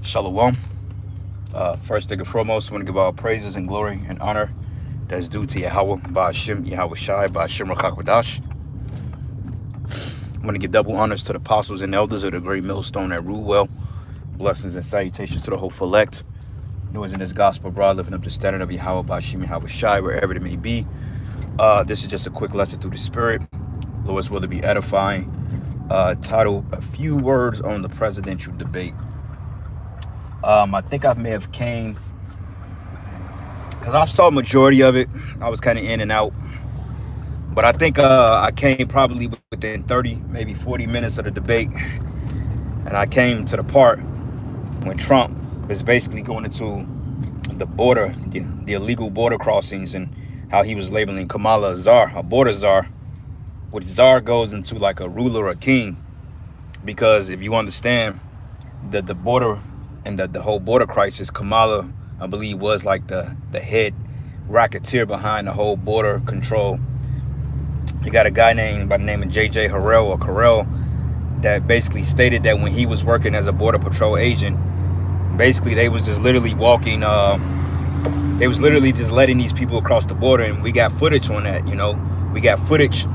Shalom. First thing and foremost, I want to give all praises and glory and honor that's due to Yahweh, Ba'ashim, Yahweh Shai, Ba'ashim Rakakwadash. I want to give double honors to the apostles and elders of the great millstone at rule well. Blessings and salutations to the hopeful elect. Who is in this gospel broad, living up the standard of Yahweh, Ba'ashim, Yahweh Shai, wherever it may be. This is just a quick lesson through the Spirit. Lord's will to be edifying. Title, A Few Words on the Presidential Debate. I think I may have came, because I saw majority of it. I was kind of in and out. But I think I came probably within 30, maybe 40 minutes of the debate. And I came to the part when Trump was basically going into the border, the illegal border crossings, and how he was labeling Kamala a czar, a border czar, which czar goes into like a ruler or a king. Because if you understand that the border and the whole border crisis, Kamala, I believe, was like the head racketeer behind the whole border control. You got a guy named by the name of J.J. Harrell or Carell that basically stated that when he was working as a border patrol agent, basically they was just literally walking, they was literally just letting these people across the border, and we got footage on that. You know, we got footage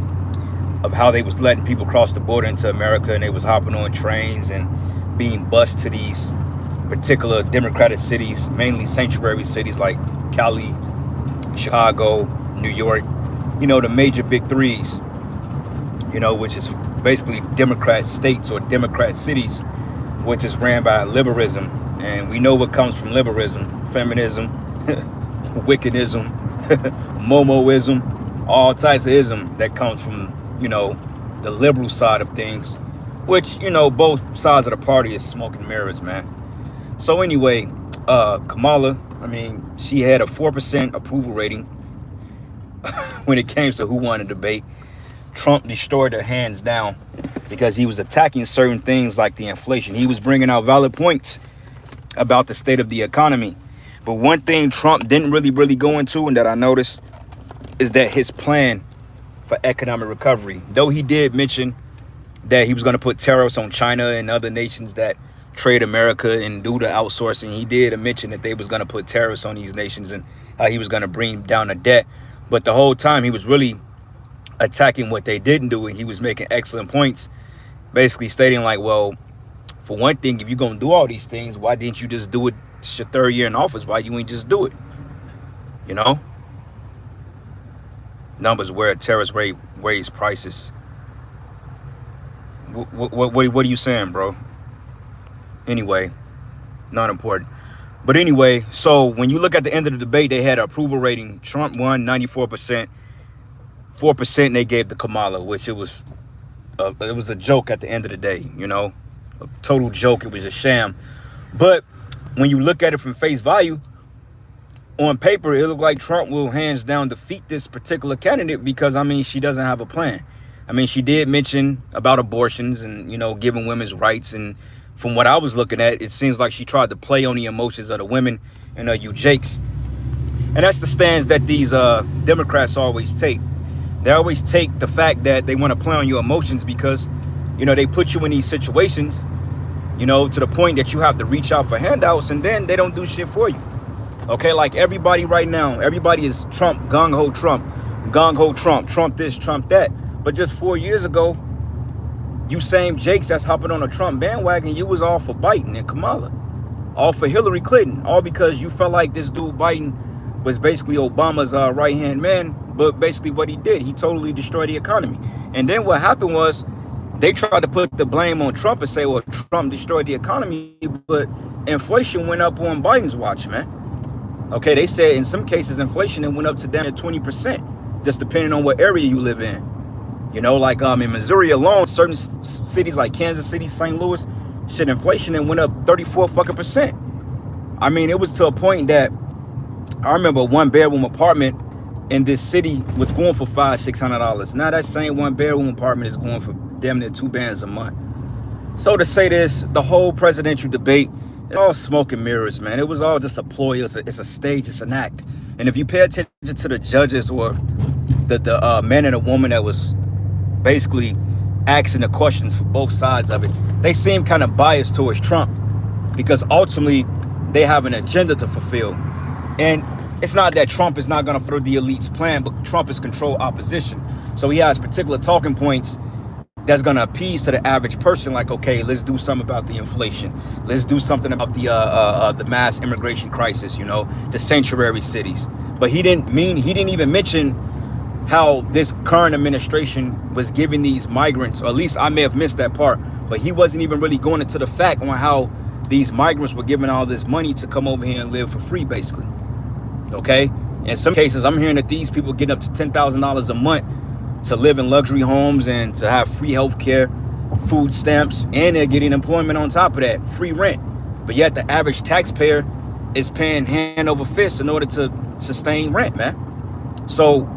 of how they was letting people cross the border into America, and they was hopping on trains and being bused to these particular Democratic cities, mainly sanctuary cities like Cali, Chicago, New York, you know, the major big threes, you know, which is basically Democrat states or Democrat cities, which is ran by liberalism. And we know what comes from liberalism: feminism, wickedism, momoism, all types of ism that comes from, you know, the liberal side of things, which, you know, both sides of the party is smoke and mirrors, man. So anyway, Kamala, I mean, she had a 4% approval rating when it came to who won the debate. Trump destroyed her hands down because he was attacking certain things like the inflation. He was bringing out valid points about the state of the economy. But one thing Trump didn't really go into, and that I noticed, is that his plan for economic recovery. Though he did mention that he was going to put tariffs on China and other nations that trade America and do the outsourcing, he did mention that they was going to put tariffs on these nations and how he was going to bring down the debt. But the whole time he was really attacking what they didn't do, and he was making excellent points, basically stating like, well, for one thing, if you're going to do all these things, why didn't you just do it? It's your third year in office. Why you ain't just do it? You know? Numbers where tariffs raise prices. What are you saying, bro? Anyway, not important. But anyway, so when you look at the end of the debate, they had an approval rating. Trump won 94%. 4% they gave to Kamala, which it was a joke at the end of the day, you know, a total joke. It was a sham. But when you look at it from face value, on paper, it looked like Trump will hands down defeat this particular candidate because, I mean, she doesn't have a plan. I mean, she did mention about abortions and, you know, giving women's rights. And from what I was looking at, it seems like she tried to play on the emotions of the women and you Jakes. And that's the stance that these Democrats always take. They always take the fact that they want to play on your emotions because, you know, they put you in these situations, you know, to the point that you have to reach out for handouts, and then they don't do shit for you. Okay, like everybody right now, everybody is Trump, gung-ho Trump, gung-ho Trump, Trump this, Trump that. But just 4 years ago, you same Jakes that's hopping on a Trump bandwagon, you was all for Biden and Kamala, all for Hillary Clinton, all because you felt like this dude Biden was basically Obama's right-hand man. But basically what he did, he totally destroyed the economy. And then what happened was they tried to put the blame on Trump and say, well, Trump destroyed the economy, but inflation went up on Biden's watch, man. Okay, they said in some cases inflation went up to down to 20%, just depending on what area you live in. You know, like in Missouri alone, certain cities like Kansas City, St. Louis, shit, inflation went up 34%. I mean, it was to a point that I remember a one-bedroom apartment in this city was going for $500-600. Now that same one-bedroom apartment is going for damn near $2 a month. So to say this, the whole presidential debate, it's all smoke and mirrors, man. It was all just a ploy. It's a stage. It's an act. And if you pay attention to the judges or the man and a woman that was basically asking the questions for both sides of it, they seem kind of biased towards Trump because ultimately they have an agenda to fulfill. And it's not that Trump is not going to further the elite's plan, but Trump is controlled opposition. So he has particular talking points that's going to appease to the average person, like, okay, let's do something about the inflation. Let's do something about the mass immigration crisis, you know, the sanctuary cities. But he didn't even mention how this current administration was giving these migrants, or at least I may have missed that part, but he wasn't even really going into the fact on how these migrants were given all this money to come over here and live for free, basically. Okay? In some cases, I'm hearing that these people get up to $10,000 a month to live in luxury homes and to have free health care, food stamps, and they're getting employment on top of that, free rent. But yet the average taxpayer is paying hand over fist in order to sustain rent, man. So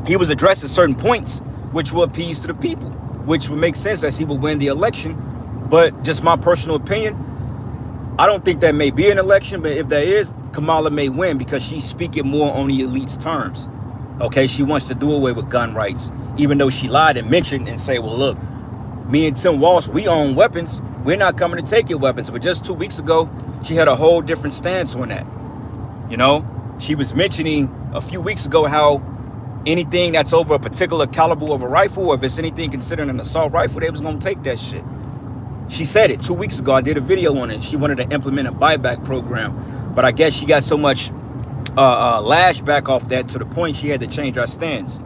he was addressing certain points which will appease to the people, which would make sense as he will win the election. But just my personal opinion, I don't think that may be an election, but if there is, Kamala may win because she's speaking more on the elite's terms. Okay, she wants to do away with gun rights, even though she lied and mentioned and say, well, look, me and Tim Walsh, we own weapons. We're not coming to take your weapons. But just 2 weeks ago, she had a whole different stance on that. You know, she was mentioning a few weeks ago how anything that's over a particular caliber of a rifle, or if it's anything considered an assault rifle, they was going to take that shit. She said it 2 weeks ago. I did a video on it. She wanted to implement a buyback program, but I guess she got so much lash back off that to the point she had to change her stance.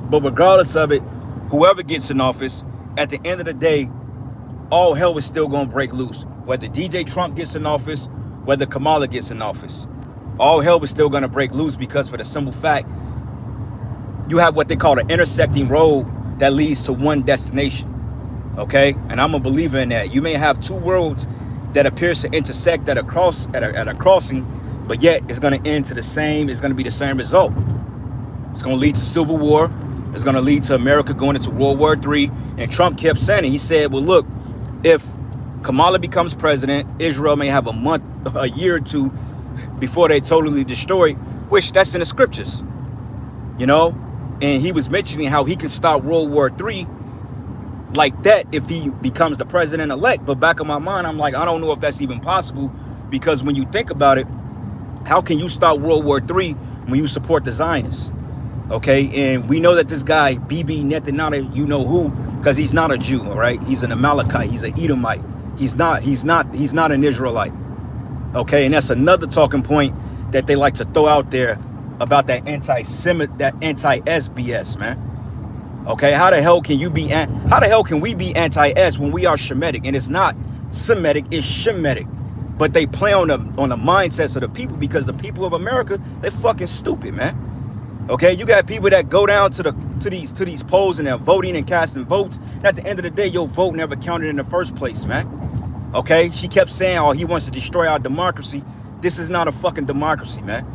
But regardless of it, whoever gets in office, at the end of the day, all hell is still going to break loose. Whether DJ Trump gets in office, whether Kamala gets in office, all hell is still going to break loose because for the simple fact, you have what they call an intersecting road that leads to one destination. Okay, and I'm a believer in that. You may have two worlds that appears to intersect at a crossing, but yet it's going to end to the same. It's going to be the same result. It's going to lead to civil war. It's going to lead to America going into World War III. And Trump kept saying it. He said, well, look, if Kamala becomes president, Israel may have a year or two before they totally destroy, which that's in the scriptures, you know. And he was mentioning how he can start World War III like that if he becomes the president-elect. But back in my mind, I'm like, I don't know if that's even possible, because when you think about it, how can you start World War III when you support the Zionists? Okay, and we know that this guy, Bibi Netanyahu, you know who, because he's not a Jew, all right? He's an Amalekite, he's an Edomite. He's not an Israelite. Okay, and that's another talking point that they like to throw out there about that anti-Semitic, that anti-S-BS, man. Okay, how the hell can we be anti-S when we are Shemitic? And it's not Semitic, it's Shemitic. But they play on the mindsets of the people, because the people of America, they're fucking stupid, man. Okay, you got people that go down to these polls and they're voting and casting votes. And at the end of the day, your vote never counted in the first place, man. Okay, she kept saying, oh, he wants to destroy our democracy. This is not a fucking democracy, man.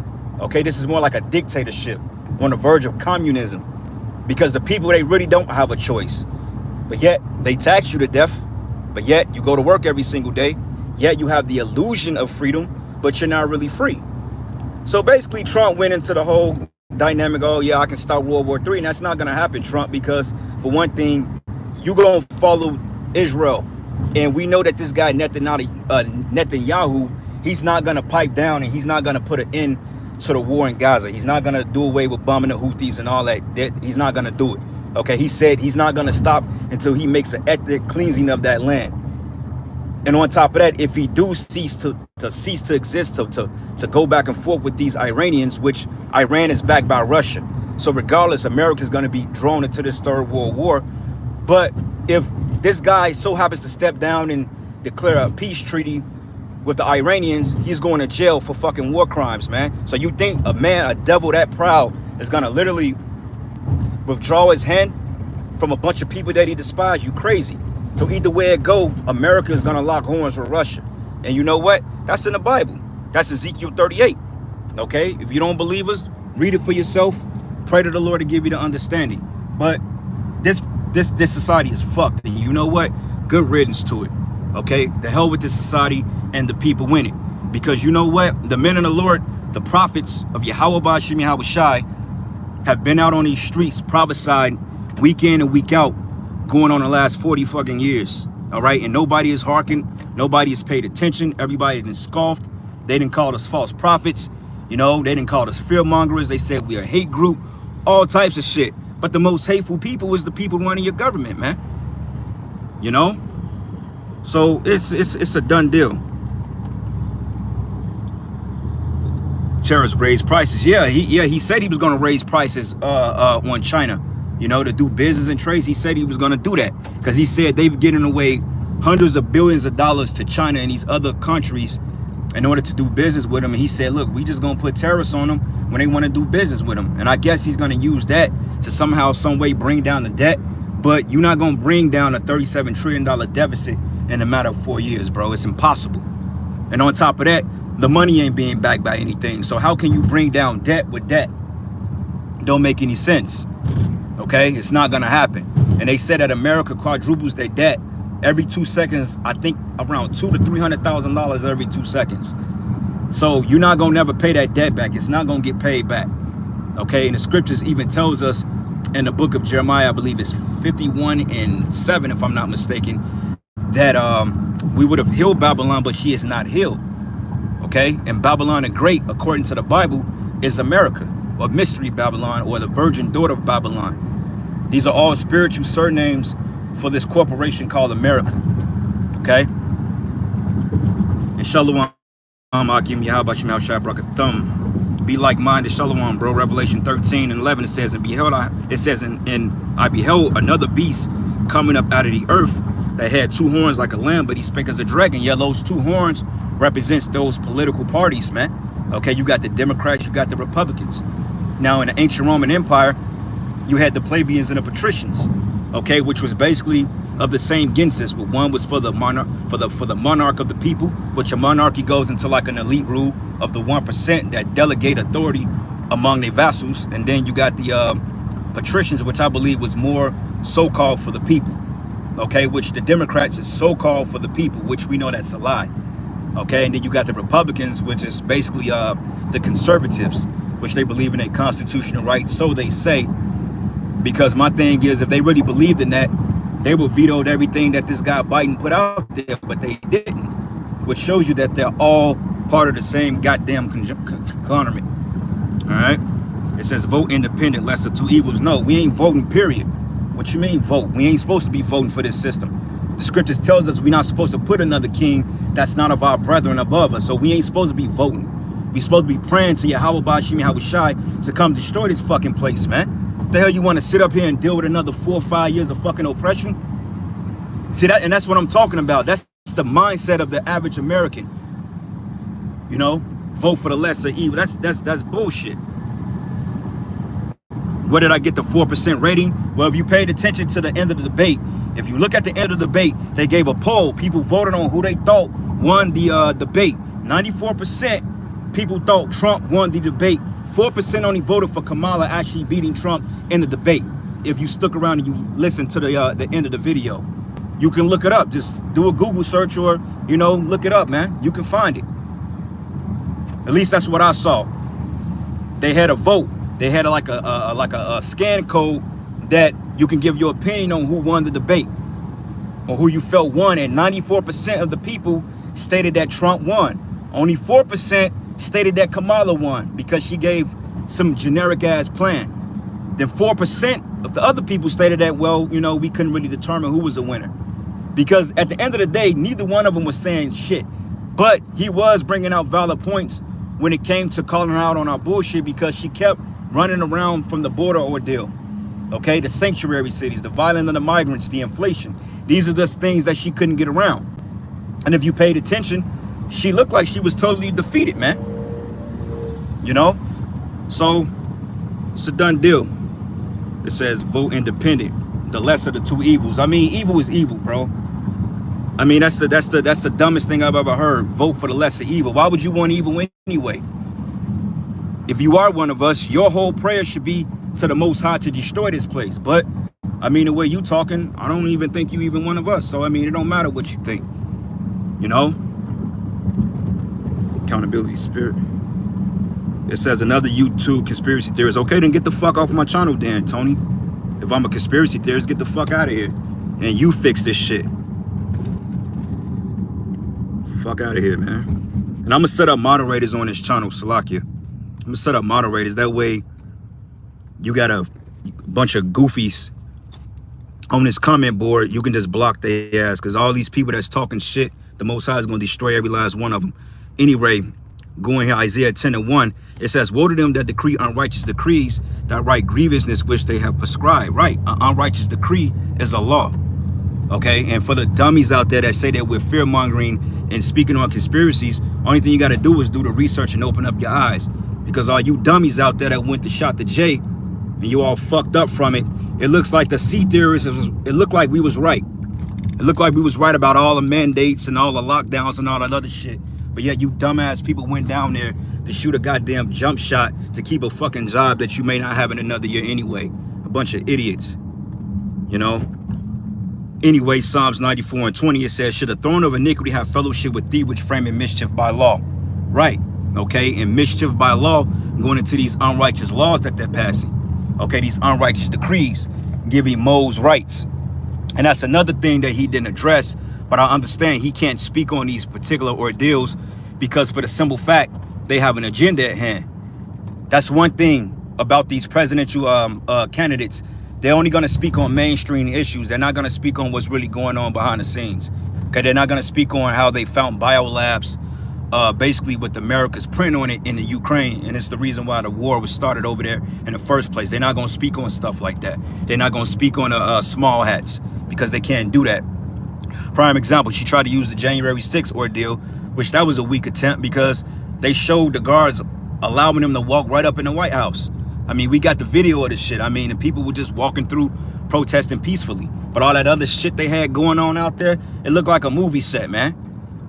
Okay, this is more like a dictatorship on the verge of communism, because the people, they really don't have a choice. But yet they tax you to death. But yet you go to work every single day. Yet you have the illusion of freedom, but you're not really free. So basically Trump went into the whole dynamic, oh yeah, I can start World War III. And that's not going to happen, Trump, because for one thing, you're going to follow Israel. And we know that this guy Netanyahu, he's not going to pipe down, and he's not going to put an end to the war in Gaza. He's not going to do away with bombing the Houthis and all that. He's not going to do it. Okay, he said he's not going to stop until he makes an ethnic cleansing of that land. And on top of that, if he do cease to exist, to go back and forth with these Iranians, which Iran is backed by Russia. So regardless, America is going to be drawn into this third world war. But if this guy so happens to step down and declare a peace treaty with the Iranians, he's going to jail for fucking war crimes, man. So you think a devil that proud is going to literally withdraw his hand from a bunch of people that he despises? You crazy. So either way it go, America is going to lock horns with Russia. And you know what? That's in the Bible. That's Ezekiel 38. Okay? If you don't believe us, read it for yourself. Pray to the Lord to give you the understanding. But this society is fucked. And you know what? Good riddance to it. Okay? The hell with this society and the people in it. Because you know what? The men of the Lord, the prophets of Yahweh Ba'ashem Yahweh Shai, have been out on these streets, prophesied week in and week out, going on the last 40 fucking years. All right, and nobody is hearkened, nobody has paid attention. Everybody done scoffed. They didn't call us false prophets. You know, they didn't call us fear mongers. They said we are a hate group, all types of shit. But the most hateful people is the people running your government, man. You know, so it's a done deal. Terrorists raise prices. Yeah, he said he was going to raise prices on China, you know, to do business and trades. He said he was going to do that because he said they've given away hundreds of billions of dollars to China and these other countries in order to do business with them. And he said, look, we just going to put tariffs on them when they want to do business with them. And I guess he's going to use that to somehow, some way bring down the debt. But you're not going to bring down a $37 trillion deficit in a matter of 4 years, bro. It's impossible. And on top of that, the money ain't being backed by anything. So how can you bring down debt with debt? Don't make any sense. Okay, it's not gonna happen. And they said that America quadruples their debt every 2 seconds. I think around $200,000 to $300,000 every 2 seconds. So you're not gonna never pay that debt back. It's not gonna get paid back. Okay, and the scriptures even tells us in the book of Jeremiah, I believe it's 51:7, if I'm not mistaken, that we would have healed Babylon, but she is not healed. Okay, and Babylon the Great, according to the Bible, is America, or Mystery Babylon, or the virgin daughter of Babylon. These are all spiritual surnames for this corporation called America. Okay, and Shalom, Akim Yahweh Shemel Shai Brakathum. Be like-minded, Shalom, bro. Revelation 13:11, it says, and beheld, I beheld another beast coming up out of the earth that had 2 horns like a lamb, but he spake as a dragon. Yeah, those 2 horns represents those political parties, man. Okay, you got the Democrats, you got the Republicans. Now, in the ancient Roman Empire, you had the plebeians and the patricians, okay, which was basically of the same gensis, but one was for the monarch, for the monarch of the people, which a monarchy goes into like an elite rule of the 1% that delegate authority among their vassals, and then you got the patricians, which I believe was more so-called for the people, okay, which the Democrats is so-called for the people, which we know that's a lie. Okay, and then you got the Republicans, which is basically the conservatives, which they believe in a constitutional right, so they say. Because my thing is, if they really believed in that, they would veto everything that this guy Biden put out there, but they didn't, which shows you that they're all part of the same goddamn conglomerate. All right, it says vote independent, lesser 2 evils. No, we ain't voting, period. What you mean vote? We ain't supposed to be voting for this system. The scriptures tells us we're not supposed to put another king that's not of our brethren above us. So we ain't supposed to be voting. We supposed to be praying to Yahweh Bashim Yahweh Shai to come destroy this fucking place, man. The hell you want to sit up here and deal with another 4 or 5 years of fucking oppression? See that, and that's what I'm talking about. That's the mindset of the average American. You know, vote for the lesser evil. That's bullshit. Where did I get the 4% rating? Well, if you paid attention to the end of the debate, if you look at the end of the debate, they gave a poll. People voted on who they thought won the debate. 94% people thought Trump won the debate. 4% only voted for Kamala actually beating Trump in the debate. If you stuck around and you listen to the end of the video, you can look it up. Just do a Google search or, you know, look it up, man. You can find it. At least that's what I saw. They had a vote. They had like a scan code that you can give your opinion on who won the debate or who you felt won, and 94% of the people stated that Trump won. Only 4% stated that Kamala won because she gave some generic ass plan. Then 4% of the other people stated that, well, you know, we couldn't really determine who was the winner, because at the end of the day, neither one of them was saying shit. But he was bringing out valid points when it came to calling her out on our bullshit, because she kept running around from the border ordeal. Okay, the sanctuary cities, the violence of the migrants, the inflation. These are the things that she couldn't get around. And if you paid attention, she looked like she was totally defeated, man. You know? So, it's a done deal. It says vote independent, the lesser of the 2 evils. I mean, evil is evil, bro. I mean, that's the dumbest thing I've ever heard. Vote for the lesser evil. Why would you want evil anyway? If you are one of us, your whole prayer should be to the Most High to destroy this place. But I mean, the way you talking, I don't even think you even one of us. So I mean, it don't matter what you think, you know. Accountability spirit. It says another YouTube conspiracy theorist. Okay, then get the fuck off my channel then, Tony. If I'm a conspiracy theorist, get the fuck out of here. And you fix this shit. Fuck out of here, man. And I'm gonna set up moderators on this channel, Salakia. I'm gonna set up moderators. That way, you got a bunch of goofies on this comment board. You can just block their ass, because all these people that's talking shit, the Most High is gonna destroy every last one of them. Anyway, going here, Isaiah 10:1, it says, woe to them that decree unrighteous decrees, that write grievousness which they have prescribed. Right, an unrighteous decree is a law. Okay, and for the dummies out there that say that we're fear mongering and speaking on conspiracies, only thing you got to do is do the research and open up your eyes. Because all you dummies out there that went to shot the J and you all fucked up from it, it looks like the C theorists, it looked like we was right. It looked like we was right about all the mandates and all the lockdowns and all that other shit. But yet you dumbass people went down there to shoot a goddamn jump shot to keep a fucking job that you may not have in another year anyway. A bunch of idiots, you know? Anyway, Psalms 94:20, it says, should the throne of iniquity have fellowship with thee, which frame in mischief by law? Right, okay, and mischief by law, going into these unrighteous laws that they're passing. Okay, these unrighteous decrees, giving Moses rights. And that's another thing that he didn't address, but I understand he can't speak on these particular ordeals because for the simple fact, they have an agenda at hand. That's one thing about these presidential candidates. They're only going to speak on mainstream issues. They're not going to speak on what's really going on behind the scenes. Okay, they're not going to speak on how they found biolabs, basically with America's print on it in the Ukraine. And it's the reason why the war was started over there in the first place. They're not going to speak on stuff like that. They're not going to speak on small hats because they can't do that. Prime example, she tried to use the January 6th ordeal, which that was a weak attempt because they showed the guards allowing them to walk right up in the White House. I mean, we got the video of this shit. I mean, the people were just walking through protesting peacefully. But all that other shit they had going on out there, it looked like a movie set, man.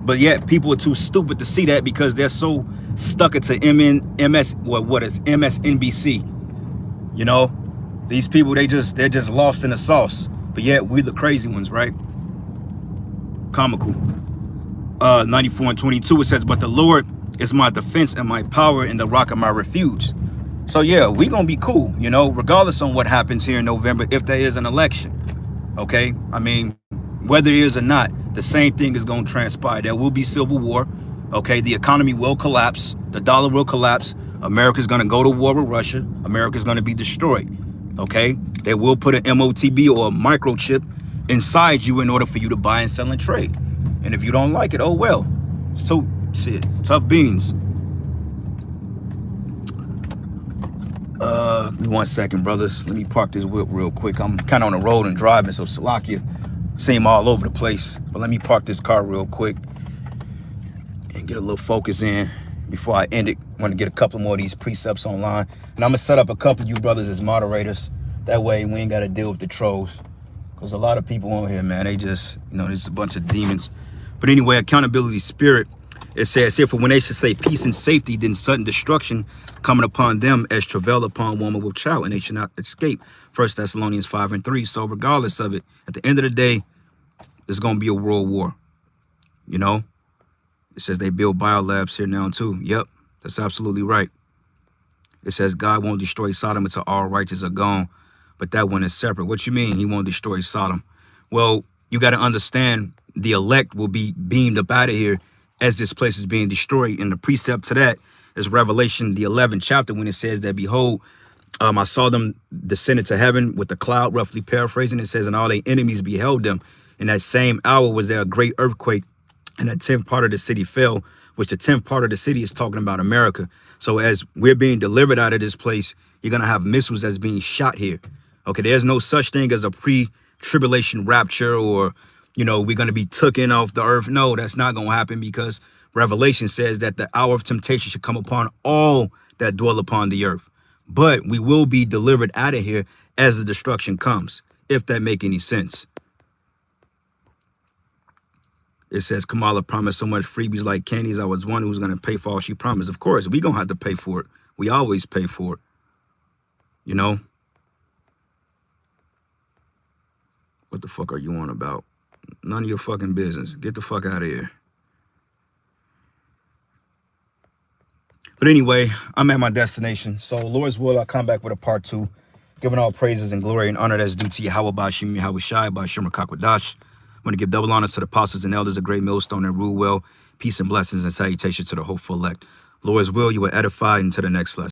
But yet people are too stupid to see that because they're so stuck into MSNBC. You know, these people, they're just lost in the sauce. But yet we the crazy ones, right? Comical. 94:22, it says, but the Lord is my defense and my power and the rock of my refuge. So yeah, we gonna be cool, you know, regardless on what happens here in November, if there is an election. Okay, I mean, whether it is or not, the same thing is gonna transpire. There will be civil war. Okay, the economy will collapse, the dollar will collapse, America's gonna go to war with Russia, America's gonna be destroyed. Okay, they will put an MOTB or a microchip inside you in order for you to buy and sell and trade. And if you don't like it, oh well. So shit, tough beans. Give me 1 second, brothers. Let me park this whip real quick. I'm kind of on the road and driving, so Salakia seem all over the place. But let me park this car real quick and get a little focus in before I end it. I want to get a couple more of these precepts online. And I'm going to set up a couple of you brothers as moderators. That way we ain't got to deal with the trolls. Because a lot of people on here, man, they just, you know, there's a bunch of demons. But anyway, accountability spirit. It says here, for when they should say peace and safety, then sudden destruction coming upon them as travail upon woman with child, and they should not escape. 1 Thessalonians 5:3. So regardless of it, at the end of the day, there's going to be a world war. You know, it says they build biolabs here now too. Yep, that's absolutely right. It says God won't destroy Sodom until all righteous are gone. But that one is separate. What you mean he won't destroy Sodom? Well, you got to understand the elect will be beamed up out of here as this place is being destroyed. And the precept to that is Revelation, the 11th chapter, when it says that, behold, I saw them descended to heaven with a cloud, roughly paraphrasing. It says, and all their enemies beheld them. In that same hour was there a great earthquake, and a 10th part of the city fell, which the 10th part of the city is talking about America. So as we're being delivered out of this place, you're going to have missiles that's being shot here. Okay, there's no such thing as a pre-tribulation rapture or, you know, we're going to be taken off the earth. No, that's not going to happen because Revelation says that the hour of temptation should come upon all that dwell upon the earth. But we will be delivered out of here as the destruction comes, if that make any sense. It says Kamala promised so much freebies like candies. I was one who was going to pay for all she promised. Of course, we going to have to pay for it. We always pay for it. You know? What the fuck are you on about? None of your fucking business. Get the fuck out of here. But anyway, I'm at my destination. So Lord's will, I'll come back with a part 2. Giving all praises and glory and honor that's due to Yahweh Bashim Yahweh Shai Bashim Rakakwadash. I want to give double honor to the apostles and elders of Great Millstone and rule well. Peace and blessings and salutations to the hopeful elect. Lord's will, you will edify into the next lesson.